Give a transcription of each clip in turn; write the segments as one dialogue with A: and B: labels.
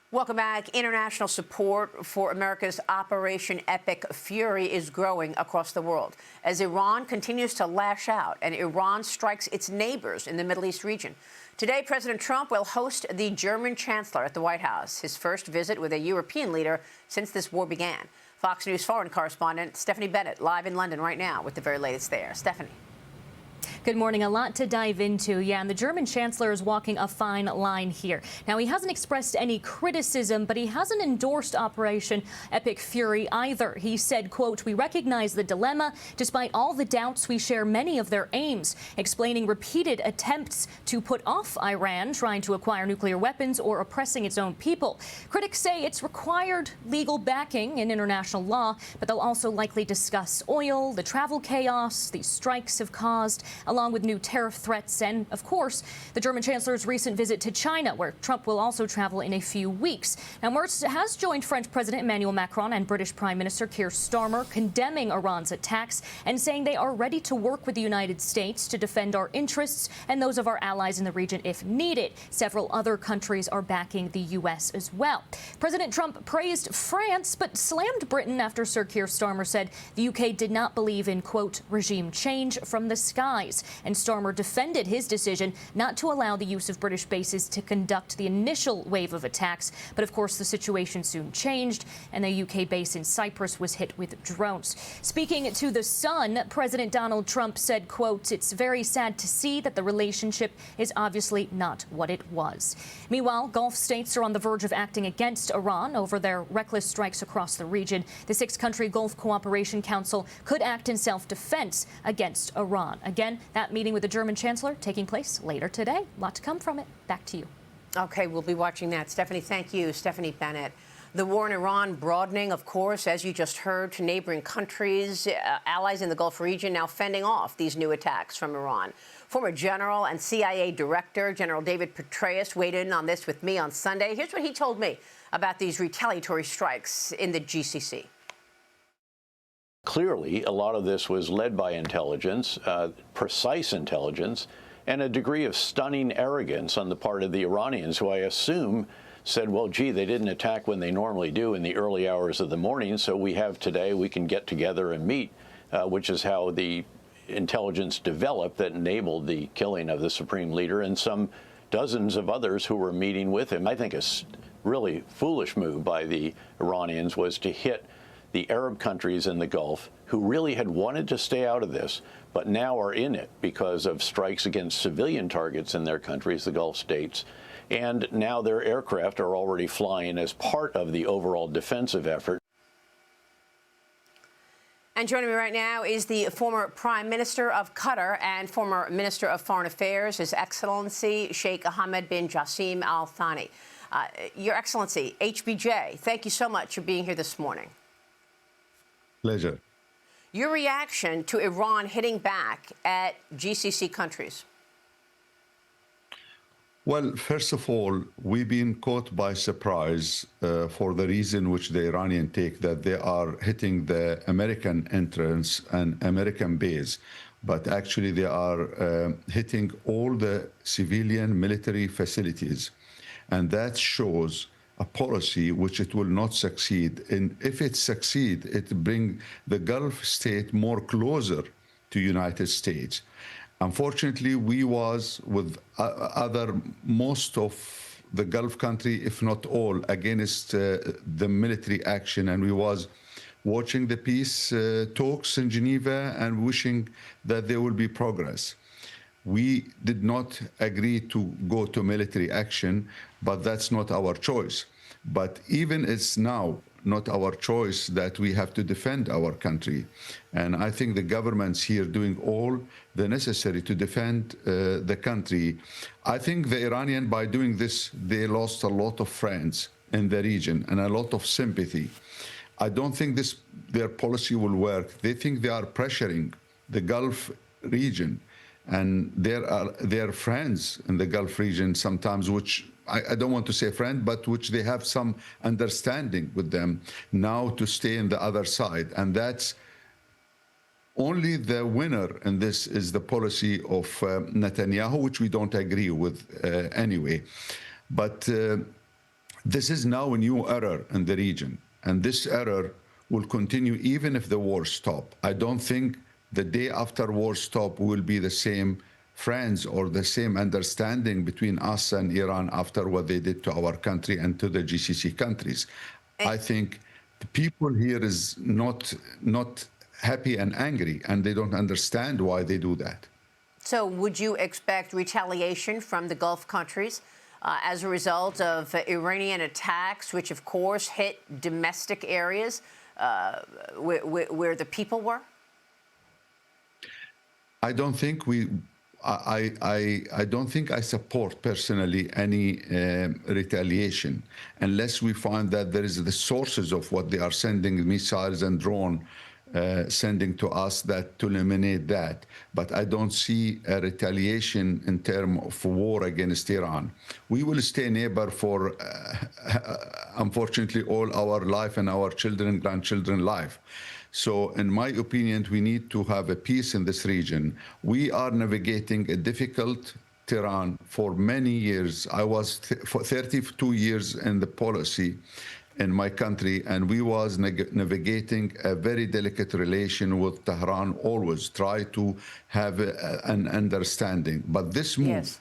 A: Welcome back. International support for America's Operation Epic Fury is growing across the world as Iran continues to lash out and Iran strikes its neighbors in the Middle East region. Today, President Trump will host the German chancellor at the White House, his first visit with a European leader since this war began. Fox News foreign correspondent Stephanie Bennett live in London right now with the very latest there. Stephanie.
B: Good morning. A lot to dive into. Yeah, and the German chancellor is walking a fine line here. Now, he hasn't expressed any criticism, but he hasn't endorsed Operation Epic Fury either. He said, quote, "We recognize the dilemma. Despite all the doubts, we share many of their aims," explaining repeated attempts to put off Iran trying to acquire nuclear weapons or oppressing its own people. Critics say it's required legal backing in international law, but they'll also likely discuss oil, the travel chaos these strikes have caused, along with new tariff threats and, of course, the German chancellor's recent visit to China, where Trump will also travel in a few weeks. Now, Merz has joined French President Emmanuel Macron and British Prime Minister Keir Starmer, condemning Iran's attacks and saying they are ready to work with the United States to defend our interests and those of our allies in the region if needed. Several other countries are backing the U.S. as well. President Trump praised France, but slammed Britain after Sir Keir Starmer said the U.K. did not believe in, quote, regime change from the skies. And Starmer defended his decision not to allow the use of British bases to conduct the initial wave of attacks. But, of course, the situation soon changed, and the UK base in Cyprus was hit with drones. Speaking to The Sun, President Donald Trump said, quote, "It's very sad to see that the relationship is obviously not what it was." Meanwhile, Gulf states are on the verge of acting against Iran over their reckless strikes across the region. The six-country Gulf Cooperation Council could act in self-defense against Iran. Again, that meeting with the German chancellor taking place later today. A lot to come from it. Back to you.
A: Okay, we'll be watching that. Stephanie, thank you. Stephanie Bennett. The war in Iran broadening, of course, as you just heard, to neighboring countries, allies in the Gulf region now fending off these new attacks from Iran. Former General and CIA Director General David Petraeus weighed in on this with me on Sunday. Here's what he told me about these retaliatory strikes in the GCC.
C: Clearly, a lot of this was led by intelligence, precise intelligence, and a degree of stunning arrogance on the part of the Iranians, who I assume said, well, gee, they didn't attack when they normally do in the early hours of the morning, so we have today, we can get together and meet, which is how the intelligence developed that enabled the killing of the supreme leader and some dozens of others who were meeting with him. I think a really foolish move by the Iranians was to hit the Arab countries in the Gulf, who really had wanted to stay out of this, but now are in it because of strikes against civilian targets in their countries, the Gulf states. And now their aircraft are already flying as part of the overall defensive effort.
A: And joining me right now is the former Prime Minister of Qatar and former Minister of Foreign Affairs, His Excellency Sheikh Hamad bin Jassim Al Thani. Your Excellency, HBJ, thank you so much for being here this morning.
D: Pleasure.
A: Your reaction to Iran hitting back at GCC countries?
D: Well, first of all, we've been caught by surprise for the reason which the Iranians take, that they are hitting the American entrance and American base. But actually, they are hitting all the civilian military facilities. And that shows a policy which it will not succeed. And if it succeeds, it brings the Gulf state more closer to United States. Unfortunately, we was with most of the Gulf country, if not all, against the military action. And we was watching the peace talks in Geneva and wishing that there will be progress. We did not agree to go to military action, but that's not our choice. But even it's now not our choice that we have to defend our country. And I think the government's here doing all the necessary to defend the country. I think the Iranian, by doing this, they lost a lot of friends in the region and a lot of sympathy. I don't think their policy will work. They think they are pressuring the Gulf region. And there are friends in the Gulf region sometimes, which I don't want to say friend, but which they have some understanding with them now to stay in the other side. And that's only the winner in this is the policy of Netanyahu, which we don't agree with anyway. But This is now a new era in the region, and this era will continue even if the war stops. I don't think the day after war stop will be the same friends or the same understanding between us and Iran after what they did to our country and to the GCC countries. I think the people here is not happy and angry, and they don't understand why they do that.
A: So would you expect retaliation from the Gulf countries as a result of Iranian attacks, which of course hit domestic areas where the people were?
D: I don't think I don't think I support personally any retaliation unless we find that there is the sources of what they are sending, missiles and drone sending to us, that to eliminate that. But I don't see a retaliation in terms of war against Iran. We will stay neighbor for, unfortunately, all our life and our children, grandchildren life. So in my opinion, we need to have a peace in this region. We are navigating a difficult terrain for many years. I was for 32 years in the policy in my country, and we was navigating a very delicate relation with Tehran, always try to have an understanding. But this move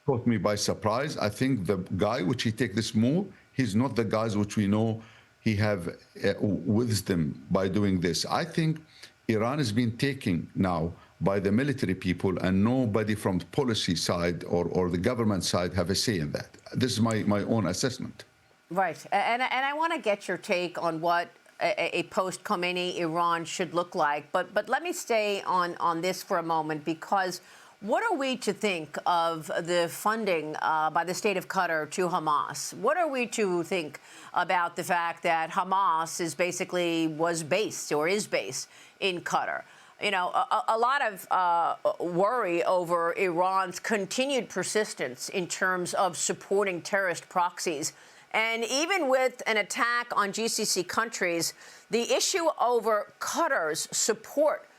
D: caught me by surprise. I think the guy which he take this move, he's not the guys which we know he have wisdom by doing this. I think Iran has been taken now by the military people, and nobody from the policy side or the government side have a say in that. This is my own assessment.
A: Right. And I want to get your take on what a post-Khomeini Iran should look like. But let me stay on this for a moment, because what are we to think of the funding by the state of Qatar to Hamas? What are we to think about the fact that Hamas is based in Qatar? You know, a lot of worry over Iran's continued persistence in terms of supporting terrorist proxies. And even with an attack on GCC countries, the issue over Qatar's support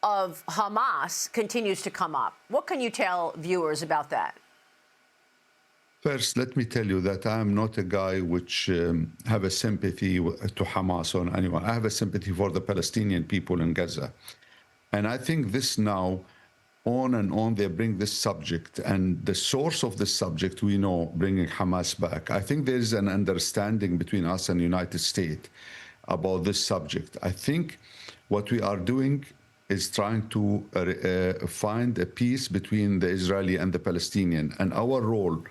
A: of Hamas continues to come up. What can you tell viewers about that?
D: First, let me tell you that I am not a guy which have a sympathy to Hamas or anyone. I have a sympathy for the Palestinian people in Gaza. And I think this now, on and on, they bring this subject, and the source of this subject, we know, bringing Hamas back. I think there is an understanding between us and the United States about this subject. I think what we are doing is trying to find a peace between the Israeli and the Palestinian. And our role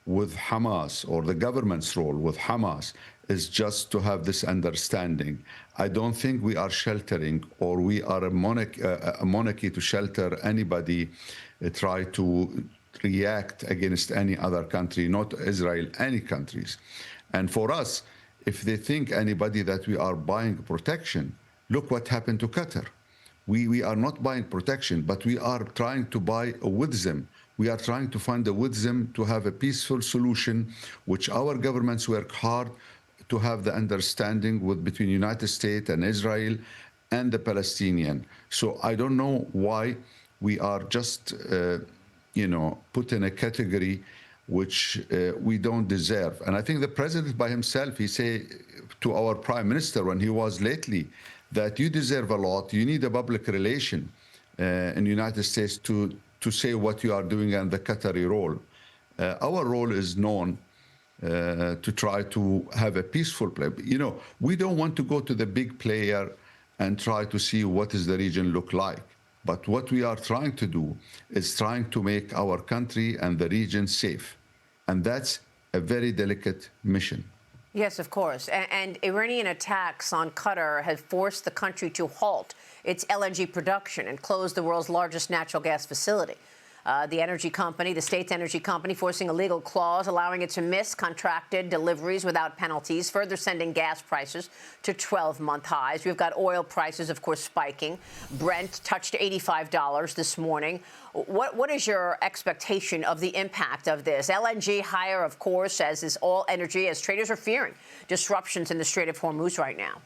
D: with Hamas, or the government's role with Hamas, is just to have this understanding. I don't think we are sheltering, or we are a monarchy to shelter anybody try to react against any other country, not Israel, any countries. And for us, if they think anybody that we are buying protection, look what happened to Qatar. We are not buying protection, but we are trying to buy a wisdom. We are trying to find a wisdom to have a peaceful solution, which our governments work hard to have the understanding between United States and Israel and the Palestinian. So I don't know why we are just, put in a category which we don't deserve. And I think the president by himself, he say to our prime minister when he was lately, that you deserve a lot. You need a public relation in the United States to say what you are doing and the Qatari role. Our role is known to try to have a peaceful play. You know, we don't want to go to the big player and try to see what does the region look like. But what we are trying to do is trying to make our country and the region safe. And that's a very delicate mission.
A: Yes, of course. And Iranian attacks on Qatar have forced the country to halt its LNG production and close the world's largest natural gas facility. The energy company, the state's energy company, forcing a legal clause allowing it to miss contracted deliveries without penalties, further sending gas prices to 12-month highs. We've got oil prices, of course, spiking. Brent touched $85 this morning. What is your expectation of the impact of this? LNG higher, of course, as is all energy, as traders are fearing disruptions in the Strait of Hormuz right now.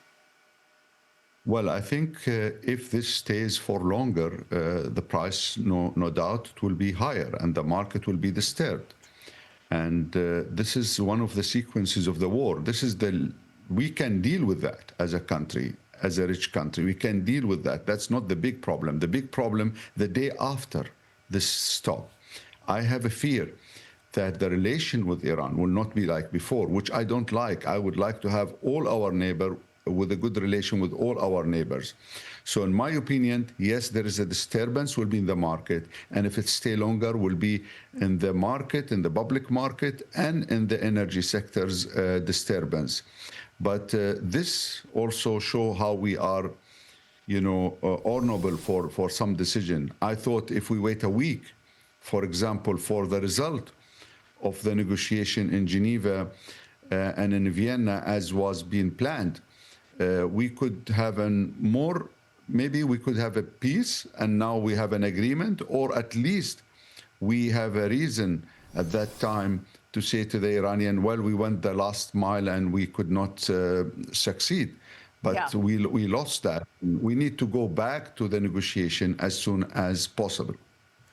D: Well, I think if this stays for longer, the price, no doubt, it will be higher and the market will be disturbed. And this is one of the sequences of the war. We can deal with that as a country, as a rich country. We can deal with that. That's not the big problem. The big problem, the day after this stop, I have a fear that the relation with Iran will not be like before, which I don't like. I would like to have all our neighbors with a good relation with all our neighbors. So in my opinion, yes, there is a disturbance will be in the market. And if it stay longer, will be in the market, in the public market, and in the energy sector's disturbance. But this also show how we are, honorable for some decision. I thought if we wait a week, for example, for the result of the negotiation in Geneva and in Vienna, as was being planned, we could have maybe we could have a peace, and now we have an agreement, or at least we have a reason at that time to say to the Iranian, well, we went the last mile and we could not succeed. But we lost that. We need to go back to the negotiation as soon as possible.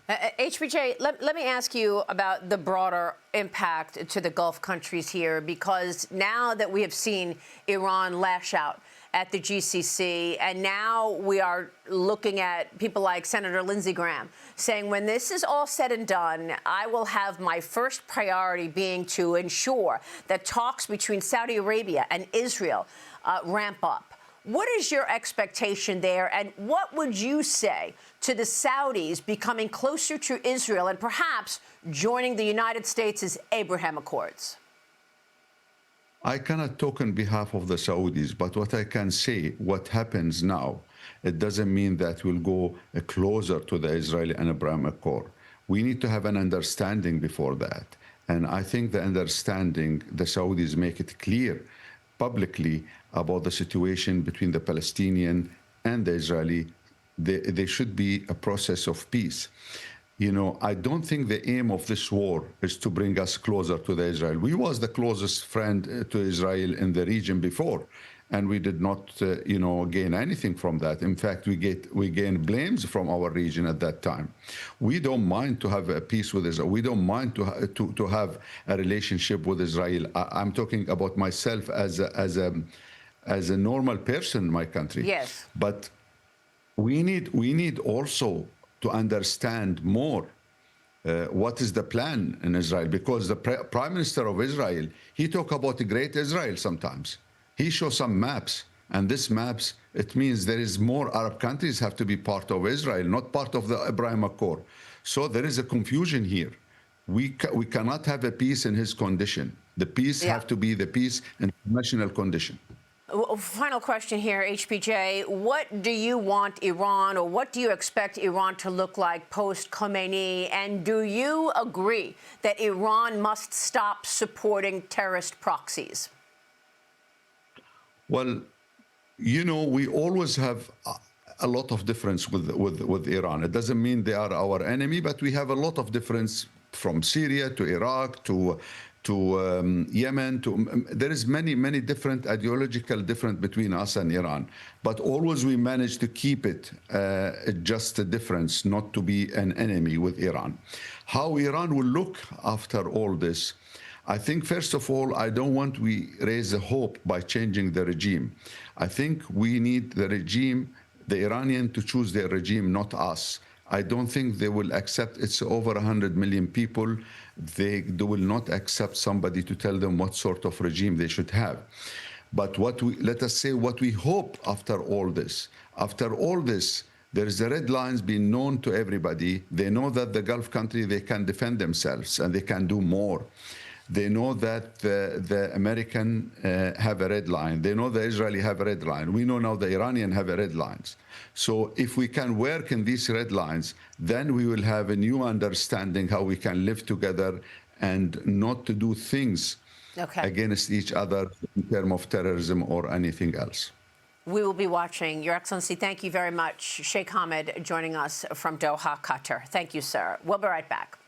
A: HBJ, let me ask you about the broader impact to the Gulf countries here, because now that we have seen Iran lash out at the GCC, and now we are looking at people like Senator Lindsey Graham saying, when this is all said and done, I will have my first priority being to ensure that talks between Saudi Arabia and Israel ramp up. What is your expectation there, and what would you say to the Saudis becoming closer to Israel and perhaps joining the United States' Abraham Accords?
D: I cannot talk on behalf of the Saudis, but what I can say, what happens now, it doesn't mean that we'll go closer to the Israeli and Abraham Accord. We need to have an understanding before that. And I think the understanding, the Saudis make it clear publicly about the situation between the Palestinian and the Israeli. There should be a process of peace. I don't think the aim of this war is to bring us closer to the Israel. We was the closest friend to Israel in the region before, and we did not, gain anything from that. In fact, we gained blames from our region at that time. We don't mind to have a peace with Israel. We don't mind to have a relationship with Israel. I'm talking about myself as a normal person in my country.
A: Yes.
D: But we need also to understand more what is the plan in Israel, because the Prime Minister of Israel, he talk about the Great Israel sometimes. He shows some maps, and these maps, it means there is more Arab countries have to be part of Israel, not part of the Abraham Accord. So there is a confusion here. We cannot have a peace in his condition. The peace have to be the peace in national condition.
A: Final question here, HPJ. What do you want Iran, or what do you expect Iran to look like post-Khomeini? And do you agree that Iran must stop supporting terrorist proxies?
D: Well, we always have a lot of difference with Iran. It doesn't mean they are our enemy, but we have a lot of difference from Syria to Iraq to Yemen. There is many different ideological difference between us and Iran, but always we manage to keep it just a difference, not to be an enemy with Iran. How Iran will look after all this, I think, first of all, I don't want we raise a hope by changing the regime. I think we need the regime, the Iranian, to choose their regime, not us. I don't think they will accept. It's over 100 million people. They will not accept somebody to tell them what sort of regime they should have. But let us say what we hope after all this. After all this, there is the red lines being known to everybody. They know that the Gulf country, they can defend themselves and they can do more. They know that the American have a red line. They know the Israeli have a red line. We know now the Iranian have a red lines. So if we can work in these red lines, then we will have a new understanding how we can live together and not to do things against each other in terms of terrorism or anything else.
A: We will be watching. Your Excellency, thank you very much. Sheikh Hamad joining us from Doha, Qatar. Thank you, sir. We'll be right back.